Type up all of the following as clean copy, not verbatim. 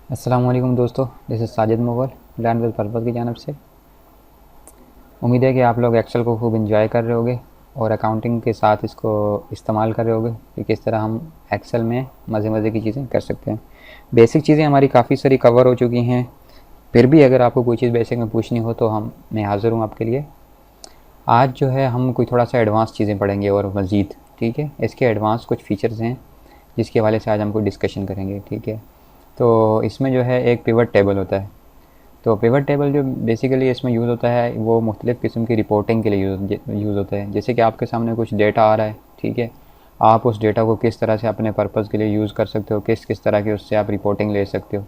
अस्सलाम वालेकुम दोस्तों, this is Sajid Mughal land with purpose की जानिब से। उम्मीद है कि आप लोग एक्सेल को खूब इंजॉय कर रहे होगे और अकाउंटिंग के साथ इसको इस्तेमाल कर रहे होगे कि किस तरह हम एक्सेल में मज़े मज़े की चीज़ें कर सकते हैं। बेसिक चीज़ें हमारी काफ़ी सारी कवर हो चुकी हैं, फिर भी अगर आपको कोई चीज़ बेसिक में पूछनी हो तो मैं हाज़िर हूँ आपके लिए। आज जो है हम कोई थोड़ा सा एडवांस चीज़ें पढ़ेंगे और मज़ीद, ठीक है। इसके एडवांस कुछ फ़ीचर्स हैं जिसके हवाले से आज हम कोई डिस्कशन करेंगे, ठीक है। तो इसमें जो है एक पिवट टेबल होता है। तो पिवट टेबल जो बेसिकली इसमें यूज़ होता है वो मुख्तलिफ़ किस्म की रिपोर्टिंग के लिए यूज़ होता है। जैसे कि आपके सामने कुछ डेटा आ रहा है, ठीक है। आप उस डेटा को किस तरह से अपने पर्पज़ के लिए यूज़ कर सकते हो, किस किस तरह की उससे आप रिपोर्टिंग ले सकते हो।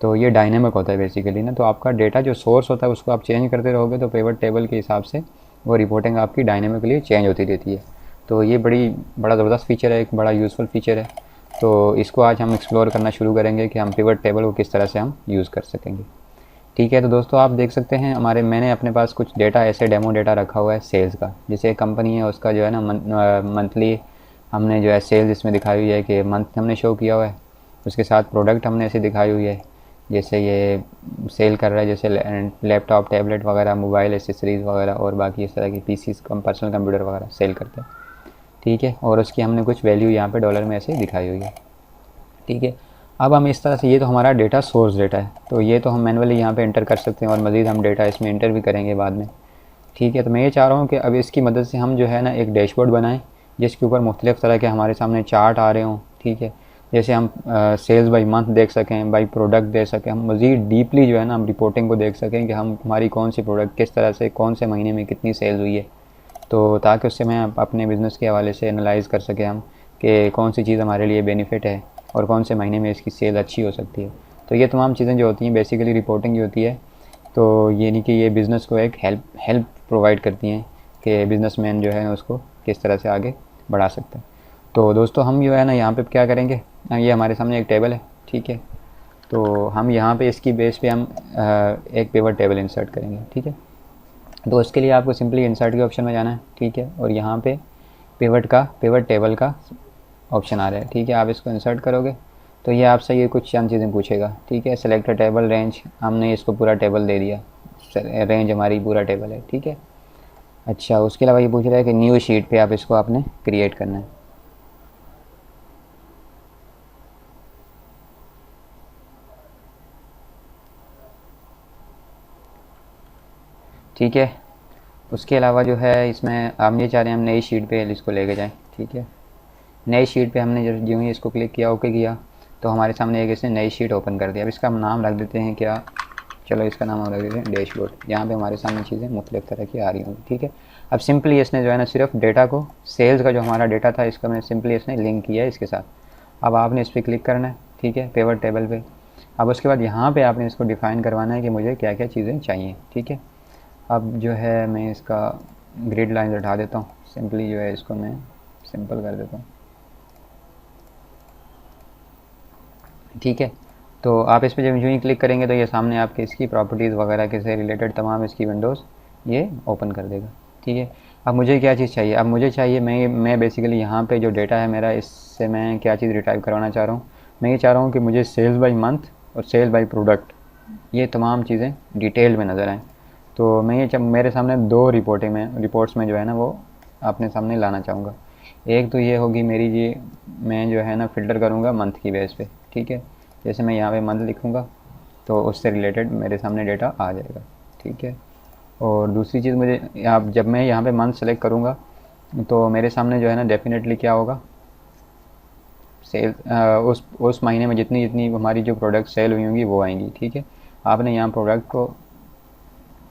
तो ये डायनेमिक होता है बेसिकली ना। तो आपका डेटा जो सोर्स होता है उसको आप चेंज करते रहोगे तो पिवट टेबल के हिसाब से वो रिपोर्टिंग आपकी डायनेमिकली चेंज होती रहती है। तो ये बड़ा ज़बरदस्त फ़ीचर है, एक बड़ा यूज़फुल फ़ीचर है। तो इसको आज हम एक्सप्लोर करना शुरू करेंगे कि हम पिवट टेबल को किस तरह से हम यूज़ कर सकेंगे, ठीक है। तो दोस्तों आप देख सकते हैं मैंने अपने पास कुछ डेटा ऐसे डेमो डेटा रखा हुआ है सेल्स का। जैसे एक कंपनी है उसका जो है ना मंथली हमने जो है सेल्स इसमें दिखाई हुई है कि मंथ हमने शो किया हुआ है। उसके साथ प्रोडक्ट हमने ऐसे दिखाई हुई है, जैसे ये सेल कर रहा है, जैसे लैपटॉप टैबलेट वगैरह, मोबाइल एसेसरीज़ वगैरह और बाकी इस तरह की पीसीज कम पर्सनल कंप्यूटर वगैरह सेल करते हैं, ठीक है। और उसकी हमने कुछ वैल्यू यहाँ पे डॉलर में ऐसे दिखाई हुई है, ठीक है। अब हम इस तरह से, ये तो हमारा डेटा सोर्स डेटा है, तो ये तो हम मैनुअली यहाँ पे इंटर कर सकते हैं और मज़ीद हम डेटा इसमें इंटर भी करेंगे बाद में, ठीक है। तो मैं ये चाह रहा हूँ कि अब इसकी मदद से हम जो है ना एक डैशबोर्ड बनाएं जिसके ऊपर मुख्तलिफ़ तरह के हमारे सामने चार्ट आ रहे हों, ठीक है। जैसे हम सेल्स बाई मंथ देख सकें, बाई प्रोडक्ट देख सकें, हम मज़ीद डीपली जो है ना हम रिपोर्टिंग को देख सकें कि हम हमारी कौन सी प्रोडक्ट किस तरह से कौन से महीने में कितनी सेल्स हुई है। तो ताकि उससे मैं अपने बिज़नेस के हवाले से एनालाइज़ कर सकें हम कि कौन सी चीज़ हमारे लिए बेनिफिट है और कौन से महीने में इसकी सेल अच्छी हो सकती है। तो ये तमाम चीज़ें जो होती हैं बेसिकली रिपोर्टिंग जो होती है, तो ये नहीं कि ये बिज़नेस को एक हेल्प हेल्प प्रोवाइड करती हैं कि बिज़नेसमैन जो है ना उसको किस तरह से आगे बढ़ा सकता है। तो दोस्तों हम जो है ना यहाँ पे क्या करेंगे, ये हमारे सामने एक टेबल है, ठीक है। तो हम यहाँ पे इसकी बेस पे हम एक पिवट टेबल इंसर्ट करेंगे, ठीक है। तो उसके लिए आपको सिंपली इंसर्ट के ऑप्शन में जाना है, ठीक है। और यहाँ पे पिवट टेबल का ऑप्शन आ रहा है, ठीक है। आप इसको इंसर्ट करोगे तो ये आपसे ये कुछ चंद चीज़ें पूछेगा, ठीक है। सेलेक्ट टेबल रेंज, हमने इसको पूरा टेबल दे दिया, रेंज हमारी पूरा टेबल है, ठीक है। अच्छा, उसके अलावा ये पूछ रहा है कि न्यू शीट पे आप इसको आपने क्रिएट करना है, ठीक है। उसके अलावा जो है इसमें हम ये चाह रहे हैं हम नई शीट पे इसको लेके जाएं, ठीक है। नई शीट पे हमने जो ही इसको क्लिक किया, ओके किया, तो हमारे सामने एक इसने नई शीट ओपन कर दिया। अब इसका हम नाम रख देते हैं क्या, चलो इसका नाम हम रख देते हैं डैशबोर्ड। यहाँ पे हमारे सामने चीज़ें मुख्तलिफ़ तरह की आ रही होंगी, ठीक है। अब सिंपली इसने जो है ना सिर्फ डेटा को, सेल्स का जो हमारा डेटा था इसका मैंने सिंपली इसने लिंक किया है इसके साथ। अब आपने इस पर क्लिक करना है, ठीक है, पिवट टेबल पे। अब उसके बाद यहाँ पे आपने इसको डिफ़ाइन करवाना है कि मुझे क्या क्या चीज़ें चाहिए, ठीक है। अब जो है मैं इसका ग्रिड लाइन हटा देता हूँ, सिंपली जो है इसको मैं सिंपल कर देता हूँ, ठीक है। तो आप इस पर जब यूँ ही क्लिक करेंगे तो ये सामने आपके इसकी प्रॉपर्टीज़ वगैरह के से रिलेटेड तमाम इसकी विंडोज़ ये ओपन कर देगा, ठीक है। अब मुझे क्या चीज़ चाहिए, अब मुझे चाहिए, मैं बेसिकली यहाँ पे जो डेटा है मेरा, इससे मैं क्या चीज़ रिटाइप करवाना चाह रहा हूँ। मैं ये चाह रहा हूँ कि मुझे सेल्स बाई मंथ और सेल्स बाई प्रोडक्ट ये तमाम चीज़ें डिटेल में नज़र आएँ। तो मैं ये मेरे सामने दो रिपोर्ट्स में जो है ना वो अपने सामने लाना चाहूँगा। एक तो ये होगी मेरी जी, मैं जो है ना फ़िल्टर करूँगा मंथ की बेस पे, ठीक है। जैसे मैं यहाँ पे मंथ लिखूँगा तो उससे रिलेटेड मेरे सामने डेटा आ जाएगा, ठीक है। और दूसरी चीज़, मुझे आप जब मैं यहाँ पे मंथ सेलेक्ट करूँगा तो मेरे सामने जो है ना डेफिनेटली क्या होगा, सेल उस महीने में जितनी जितनी हमारी जो प्रोडक्ट सेल हुई होंगी वो आएंगी, ठीक है। आपने यहाँ प्रोडक्ट को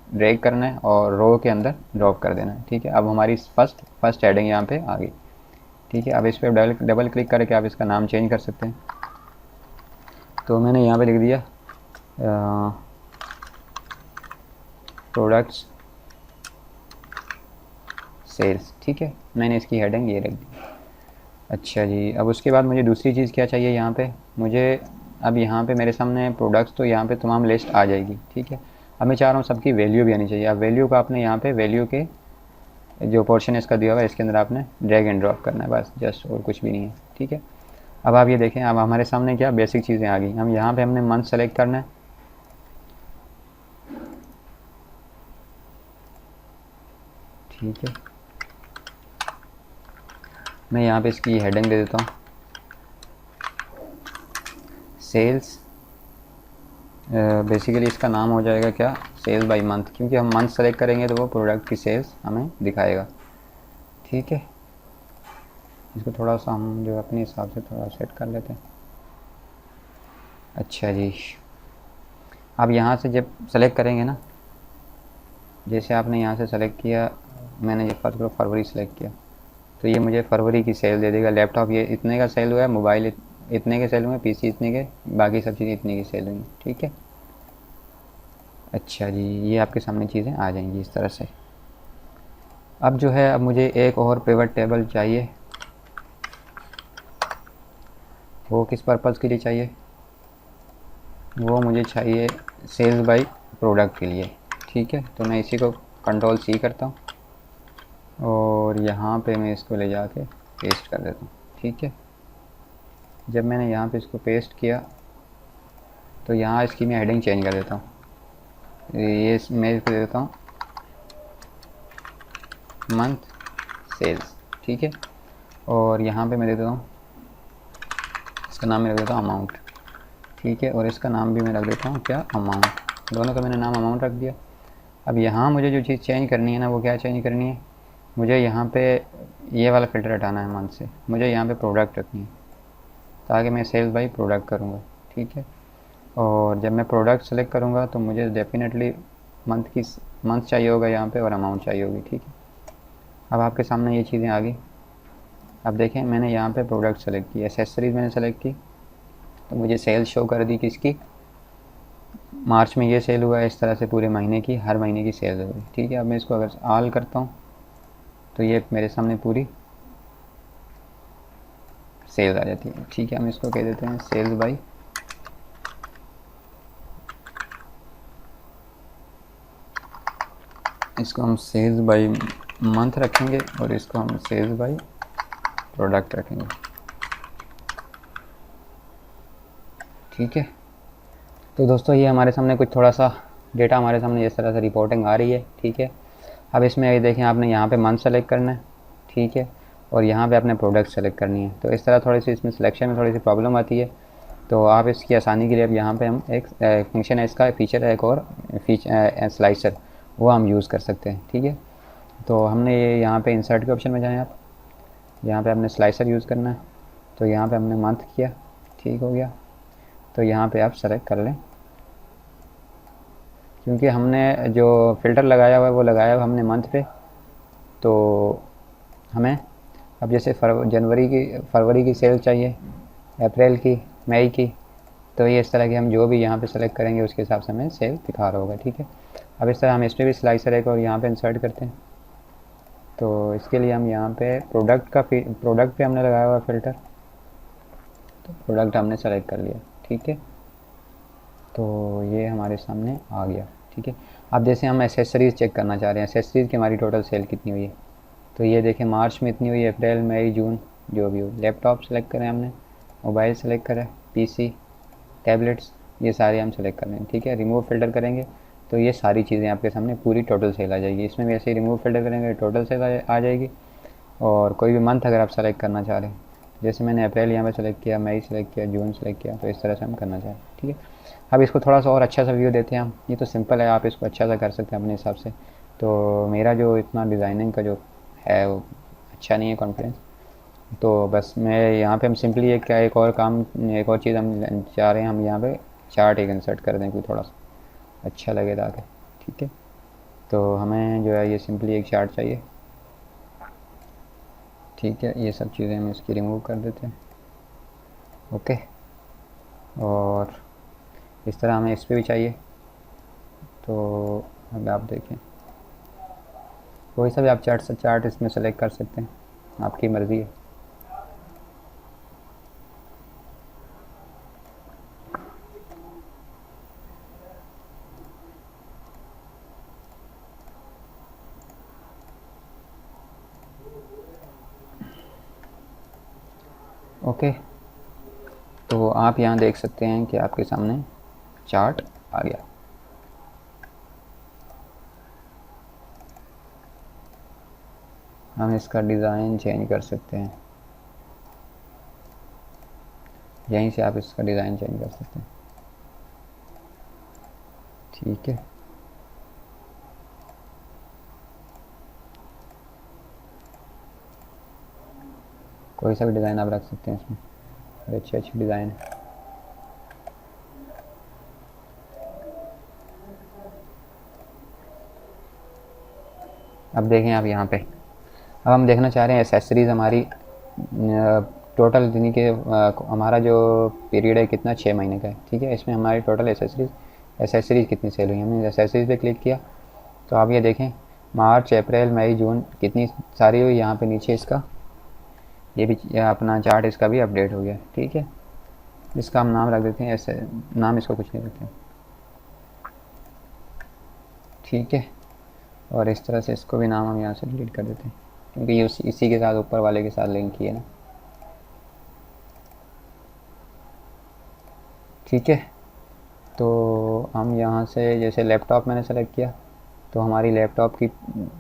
ड्रैग करना है और रो के अंदर ड्रॉप कर देना है, ठीक है। अब हमारी फर्स्ट हेडिंग यहाँ पे आ गई, ठीक है। अब इस पर डबल क्लिक करके आप इसका नाम चेंज कर सकते हैं। तो मैंने यहाँ पे लिख दिया प्रोडक्ट्स सेल्स, ठीक है। मैंने इसकी हेडिंग ये रख दी। अच्छा जी, अब उसके बाद मुझे दूसरी चीज़ क्या चाहिए यहाँ पे, मुझे अब यहाँ पे मेरे सामने प्रोडक्ट्स तो यहाँ पे तमाम लिस्ट आ जाएगी, ठीक है। अब मैं चाह रहा हूँ सबकी वैल्यू भी आनी चाहिए। अब वैल्यू का आपने यहाँ पे वैल्यू के जो पोर्शन इसका दिया हुआ है इसके अंदर आपने ड्रैग एंड ड्रॉप करना है, बस जस्ट, और कुछ भी नहीं है, ठीक है। अब आप ये देखें, अब हमारे सामने क्या बेसिक चीज़ें आ गई। हम यहाँ पे हमने मंथ सेलेक्ट करना है, ठीक है। मैं यहाँ पे इसकी हेडिंग दे देता हूँ, सेल्स। बेसिकली इसका नाम हो जाएगा क्या, सेल्स बाय मंथ, क्योंकि हम मंथ सेलेक्ट करेंगे तो वो प्रोडक्ट की सेल्स हमें दिखाएगा, ठीक है। इसको थोड़ा सा हम जो अपने हिसाब से थोड़ा सेट कर लेते हैं। अच्छा जी, अब यहाँ से जब सेलेक्ट करेंगे ना, जैसे आपने यहाँ से सेलेक्ट किया, मैंने ये फर्स्ट करो फरवरी सेलेक्ट किया, तो ये मुझे फरवरी की सेल दे देगा। लैपटॉप ये इतने का सेल हुआ है, मोबाइल इतने के सेल हुए, पीसी इतने के, बाकी सब चीज़ें इतने की सेल हुई, ठीक है। अच्छा जी, ये आपके सामने चीज़ें आ जाएंगी इस तरह से। अब जो है, अब मुझे एक और पिवट टेबल चाहिए। वो किस पर्पज़ के लिए चाहिए, वो मुझे चाहिए सेल्स बाय प्रोडक्ट के लिए, ठीक है। तो मैं इसी को कंट्रोल सी करता हूँ और यहाँ पे मैं इसको ले जाके पेस्ट कर देता हूँ, ठीक है। जब मैंने यहाँ पे इसको पेस्ट किया तो यहाँ इसकी मैं हेडिंग चेंज कर देता हूँ। ये मैं दे देता हूँ मंथ सेल्स, ठीक है। और यहाँ पे मैं दे देता हूँ, इसका नाम मैं रख देता हूँ अमाउंट, ठीक है। और इसका नाम भी मैं रख देता हूँ क्या, अमाउंट। दोनों का मैंने नाम अमाउंट रख दिया। अब यहाँ मुझे जो चीज़ चेंज करनी है ना, वो क्या चेंज करनी है, मुझे यहाँ पे ये वाला फ़िल्टर हटाना है मंथ से, मुझे यहाँ पे प्रोडक्ट रखनी है, ताकि मैं सेल्स बाई प्रोडक्ट करूँगा, ठीक है। और जब मैं प्रोडक्ट सेलेक्ट करूँगा तो मुझे डेफिनेटली मंथ चाहिए होगा यहाँ पे, और अमाउंट चाहिए होगी, ठीक है। अब आपके सामने ये चीज़ें आ गई। अब देखें, मैंने यहाँ पे प्रोडक्ट सेलेक्ट की, एसेसरीज़ मैंने सेलेक्ट की, तो मुझे सेल शो कर दी किसकी, मार्च में ये सेल हुआ है। इस तरह से पूरे महीने की, हर महीने की सेल होगी, ठीक है। अब मैं इसको अगर ऑल करता हूँ तो ये मेरे सामने पूरी सेल आ जाती है, ठीक है। हम इसको कह देते हैं सेल्स बाई, इसको हम सेल्स बाई मंथ रखेंगे और इसको हम सेल्स बाई प्रोडक्ट रखेंगे, ठीक है। तो दोस्तों, ये हमारे सामने कुछ थोड़ा सा डेटा हमारे सामने इस तरह से रिपोर्टिंग आ रही है, ठीक है। अब इसमें ये देखें, आपने यहाँ पे मंथ सेलेक्ट करना है, ठीक है, और यहाँ पे आपने प्रोडक्ट सेलेक्ट करनी है। तो इस तरह थोड़ी सी इसमें सिलेक्शन में थोड़ी सी प्रॉब्लम आती है। तो आप इसकी आसानी के लिए अब यहाँ पे हम एक फंक्शन है, इसका फीचर है एक और स्लाइसर, वो हम यूज़ कर सकते हैं, ठीक है। तो हमने ये यहाँ पे इंसर्ट के ऑप्शन में जाएँ आप, यहाँ पे आपने स्लाइसर यूज़ करना है। तो यहाँ पे हमने मंथ किया, ठीक हो गया। तो यहाँ पे आप सेलेक्ट कर लें, क्योंकि हमने जो फ़िल्टर लगाया हुआ है वो लगाया हुआ हमने मंथ पे। तो हमें अब जैसे फरवरी की सेल चाहिए, अप्रैल की, मई की, तो ये इस तरह की हम जो भी यहाँ पे सेलेक्ट करेंगे उसके हिसाब से हमें सेल दिखा रहा होगा, ठीक है। अब इस तरह हम इस पर भी स्लाइसर एक और यहाँ पे इंसर्ट करते हैं। तो इसके लिए हम यहाँ पे प्रोडक्ट पे हमने लगाया हुआ फ़िल्टर, तो प्रोडक्ट हमने सेलेक्ट कर लिया, ठीक है। तो ये हमारे सामने आ गया, ठीक है। अब जैसे हम एसेसरीज़ चेक करना चाह रहे हैं, एसेसरीज़ की हमारी टोटल सेल कितनी हुई है, तो ये देखें मार्च में इतनी हुई, अप्रैल, मई, जून, जो भी हो। लैपटॉप सेलेक्ट करें हमने, मोबाइल सेलेक्ट करें, पीसी, टैबलेट्स, ये सारे हम सेलेक्ट कर लें, ठीक है। रिमूव फ़िल्टर करेंगे तो ये सारी चीज़ें आपके सामने पूरी टोटल सेल आ जाएगी। इसमें भी ऐसे ही रिमूव फ़िल्टर करेंगे टोटल सेल आ जाएगी। और कोई भी मंथ अगर आप सेलेक्ट करना चाह रहे हैं, जैसे मैंने अप्रैल यहाँ पे सेलेक्ट किया, मई सेलेक्ट किया, जून सेलेक्ट किया, तो इस तरह से हम करना चाहें, ठीक है। अब इसको थोड़ा सा और अच्छा सा व्यू देते हैं हम। ये तो सिंपल है, आप इसको अच्छा सा कर सकते हैं अपने हिसाब से। तो मेरा जो इतना डिज़ाइनिंग का जो है वो अच्छा नहीं है कॉन्फिडेंस, तो बस मैं यहाँ पे हम सिंपली एक और काम, एक और चीज़ हम चाह रहे हैं, हम यहाँ पे चार्ट एक इंसर्ट कर दें कोई थोड़ा सा अच्छा लगे ताकि, ठीक है। तो हमें जो है ये सिंपली एक चार्ट चाहिए, ठीक है। ये सब चीज़ें हम इसकी रिमूव कर देते हैं, ओके। और इस तरह हमें इस पर भी चाहिए, तो अब आप देखें कोई सा भी आप चार्ट इसमें सेलेक्ट कर सकते हैं, आपकी मर्ज़ी है। ओके, तो आप यहाँ देख सकते हैं कि आपके सामने चार्ट आ गया। हम इसका डिज़ाइन चेंज कर सकते हैं, यहीं से आप इसका डिज़ाइन चेंज कर सकते हैं। ठीक है, कोई सा भी डिज़ाइन आप रख सकते हैं इसमें, अच्छे अच्छे डिज़ाइन है। अब देखें आप यहाँ पे, अब हम देखना चाह रहे हैं एसेसरीज़ हमारी टोटल यानी कि हमारा जो पीरियड है कितना, 6 महीने का है। ठीक है, इसमें हमारी टोटल एसेसरीज़ कितनी सेल हुई। हमने एसेसरीज़ पे क्लिक किया तो आप ये देखें मार्च अप्रैल मई जून कितनी सारी हुई। यहाँ पे नीचे इसका ये भी अपना चार्ट इसका भी अपडेट हो गया। ठीक है, इसका हम नाम रख देते हैं ऐसे, नाम इसको कुछ नहीं रखते। ठीक है, और इस तरह से इसको भी नाम हम यहाँ से डिलीट कर देते हैं क्योंकि ये इसी के साथ ऊपर वाले के साथ लिंक किया ना। ठीक है, तो हम यहाँ से जैसे लैपटॉप मैंने सेलेक्ट किया तो हमारी लैपटॉप की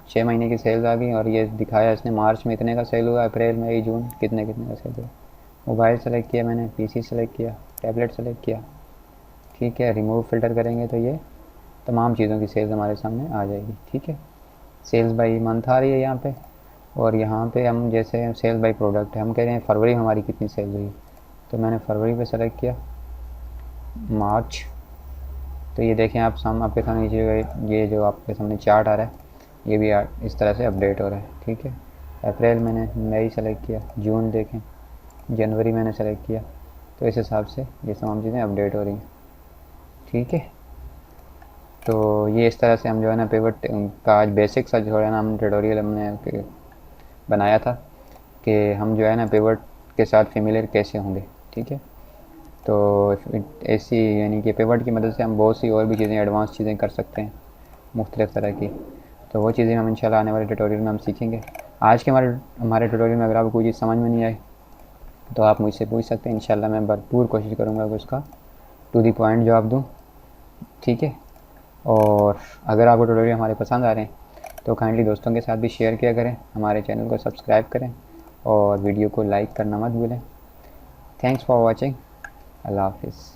6 महीने की सेल्स आ गई और ये दिखाया इसने मार्च में इतने का सेल हुआ, अप्रैल मई जून कितने कितने का सेल हुआ। मोबाइल सेलेक्ट किया मैंने, पीसी सेलेक्ट किया, टैबलेट सेलेक्ट किया। ठीक है, रिमूव फ़िल्टर करेंगे तो ये तमाम चीज़ों की सेल्स हमारे सामने आ जाएगी। ठीक है, सेल्स बाई मंथ आ रही है यहाँ पे, और यहाँ पे हम जैसे सेल्स बाई प्रोडक्ट है, हम कह रहे हैं फरवरी में हमारी कितनी सेल हुई, तो मैंने फरवरी पे सेलेक्ट किया, मार्च। तो ये देखें आप आपके सामने ये जो आपके सामने चार्ट आ रहा है ये भी इस तरह से अपडेट हो रहा है। ठीक है, अप्रैल मैंने मई सेलेक्ट किया, जून देखें, जनवरी मैंने सेलेक्ट किया, तो इस हिसाब से ये तमाम चीज़ें अपडेट हो रही हैं। ठीक है, तो ये इस तरह से हम जो है ना पिवट का आज बेसिक सा जो है ना हम ट्यूटोरियल हमने बनाया था कि हम जो है ना पिवट के साथ फेमिलियर कैसे होंगे। ठीक है, तो ऐसी यानी कि पिवट की मदद से हम बहुत सी और भी चीज़ें एडवांस चीज़ें कर सकते हैं मुख्तलिफ़ तरह की, तो वो चीज़ें हम इंशाल्लाह आने वाले ट्यूटोरियल में हम सीखेंगे। आज के हमारे ट्यूटोरियल में अगर आपको कोई चीज़ समझ में नहीं आई तो आप मुझसे पूछ सकते हैं, इंशाल्लाह मैं भरपूर कोशिश करूँगा कि उसका टू दी पॉइंट जवाब दूँ। ठीक है, और अगर आपको ट्यूटोरियल हमारे पसंद आ रहे हैं तो काइंडली दोस्तों के साथ भी शेयर किया करें, हमारे चैनल को सब्सक्राइब करें और वीडियो को लाइक करना मत भूलें। Thanks for watching. अल्लाह हाफिज़।